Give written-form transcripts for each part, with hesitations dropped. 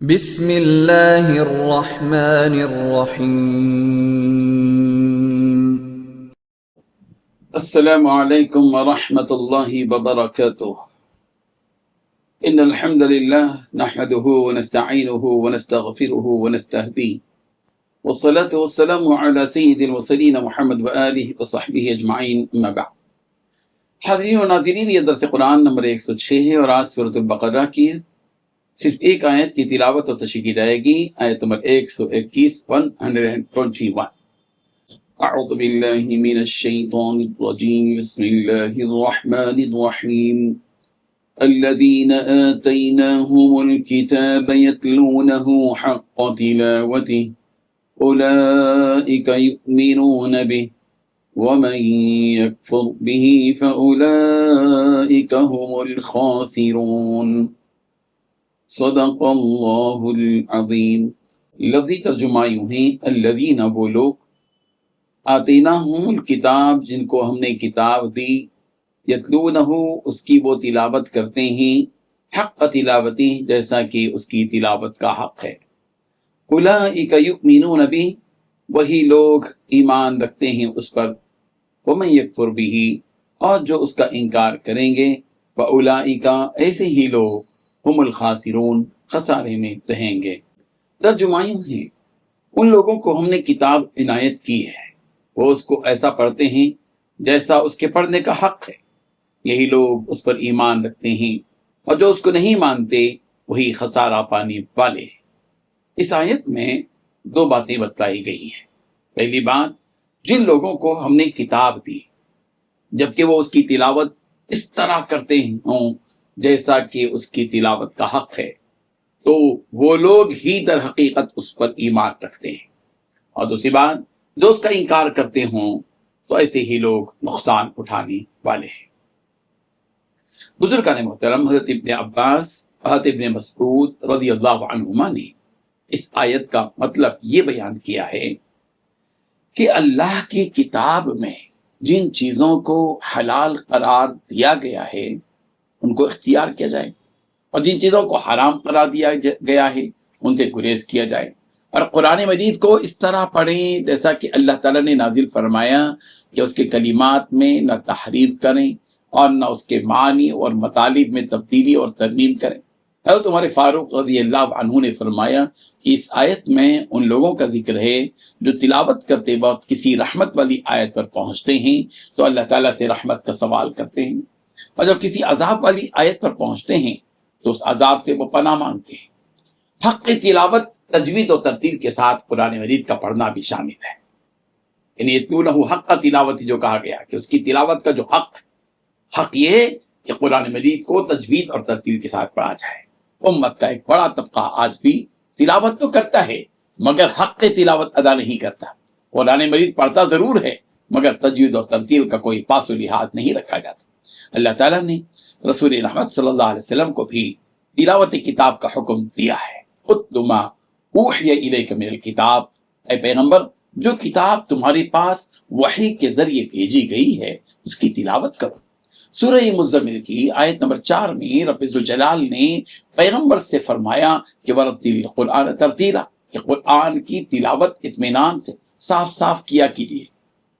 بسم اللہ الرحمن الرحیم۔ السلام علیکم ورحمۃ اللہ وبرکاتہ۔ ان الحمد للہ نحمده ونستعینه ونستغفره ونستهدیه والصلاة والسلام علی سید المرسلین محمد وآلہ وصحبہ اجمعین، اما بعد۔ حاضرین و ناظرین، یہ درس قرآن نمبر 106 ہے اور آج سورۃ البقرہ کی صرف ایک آیت کی تلاوت اور تشریح کی جائے گی، آیت نمبر 121 121۔ اعوذ باللہ من الشیطان الرجیم، بسم اللہ الرحمن الرحیم۔ الذین آتیناہم الکتاب یتلونہ حق تلاوتہ اولئک یؤمنون بہ ومن یکفر بہ فاولئک هم الخاسرون۔ صدق اللہ العظیم۔ لفظی ترجمہ یوں ہے، الذین، وہ لوگ، آتیناہم الکتاب، جن کو ہم نے کتاب دی، یتلونہ، اس کی وہ تلاوت کرتے ہیں، حق تلاوتی، جیسا کہ اس کی تلاوت کا حق ہے، اولئک یؤمنون بہ، وہی لوگ ایمان رکھتے ہیں اس پر، ومن یکفر بہ، اور جو اس کا انکار کریں گے، فاولئک، ایسے ہی لوگ، ہم الخاسرون، خسارے میں رہیں گے۔ ترجمہ یوں ہے، ان لوگوں کو ہم نے کتاب عنایت کی ہے، وہ اس کو ایسا پڑھتے ہیں جیسا اس کے پڑھنے کا حق ہے، یہی لوگ اس پر ایمان رکھتے ہیں، اور جو اس کو نہیں مانتے وہی خسارہ پانے والے ہیں۔ اس آیت میں دو باتیں بتلائی گئی ہیں۔ پہلی بات، جن لوگوں کو ہم نے کتاب دی جبکہ وہ اس کی تلاوت اس طرح کرتے ہوں جیسا کہ اس کی تلاوت کا حق ہے، تو وہ لوگ ہی در حقیقت اس پر ایمان رکھتے ہیں، اور دوسری بات، جو اس کا انکار کرتے ہوں تو ایسے ہی لوگ نقصان اٹھانے والے ہیں۔ بزرگان محترم، حضرت ابن عباس، حضرت ابن مسعود رضی اللہ عنہما نے اس آیت کا مطلب یہ بیان کیا ہے کہ اللہ کی کتاب میں جن چیزوں کو حلال قرار دیا گیا ہے ان کو اختیار کیا جائے، اور جن چیزوں کو حرام قرار دیا گیا ہے ان سے گریز کیا جائے، اور قرآن مجید کو اس طرح پڑھیں جیسا کہ اللہ تعالیٰ نے نازل فرمایا، کہ اس کے کلمات میں نہ تحریف کریں اور نہ اس کے معنی اور مطالب میں تبدیلی اور ترمیم کریں۔ حضرت عمر فاروق رضی اللہ عنہ نے فرمایا کہ اس آیت میں ان لوگوں کا ذکر ہے جو تلاوت کرتے وقت کسی رحمت والی آیت پر پہنچتے ہیں تو اللہ تعالیٰ سے رحمت کا سوال کرتے ہیں، اور جب کسی عذاب والی آیت پر پہنچتے ہیں تو اس عذاب سے وہ پناہ مانگتے ہیں۔ حق کی تلاوت تجوید و ترتیل کے ساتھ قرآن مجید کا پڑھنا بھی شامل ہے، یعنی یتلونہ حق کا تلاوت جو کہا گیا کہ اس کی تلاوت کا جو حق یہ ہے کہ قرآن مجید کو تجوید اور ترتیل کے ساتھ پڑھا جائے۔ امت کا ایک بڑا طبقہ آج بھی تلاوت تو کرتا ہے مگر حق کی تلاوت ادا نہیں کرتا، قرآن مجید پڑھتا ضرور ہے مگر تجوید اور ترتیل کا کوئی پاس و لحاظ نہیں رکھا جاتا۔ اللہ تعالیٰ نے رسول رحمت صلی اللہ علیہ وسلم کو بھی تلاوت کتاب کا حکم دیا ہے، اتل ما اوحی الیک من الکتاب، اے پیغمبر، جو کتاب تمہارے پاس وحی کے ذریعے بھیجی گئی ہے اس کی تلاوت کرو۔ سورہ مزمل کی آیت نمبر 4 میں رب ذوالجلال نے پیغمبر سے فرمایا کہ ورتل القرآن ترتیلا، کہ قرآن کی تلاوت اطمینان سے صاف صاف کیا کیجیے،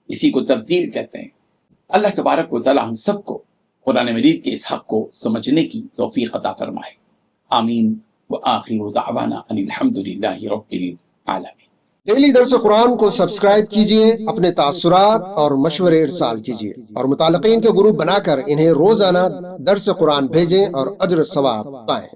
اسی کو ترتیل کہتے ہیں۔ اللہ تبارک و تعالی ہم سب کو قرآن مجید کے اس حق کو سمجھنے کی توفیق عطا فرمائے، آمین۔ وآخر دعوانا ان الحمد للہ رب العالمین۔ ڈیلی درس قرآن کو سبسکرائب کیجئے، اپنے تاثرات اور مشورے ارسال کیجئے، اور متعلقین کے گروپ بنا کر انہیں روزانہ درس قرآن بھیجیں اور اجر ثواب پائیں۔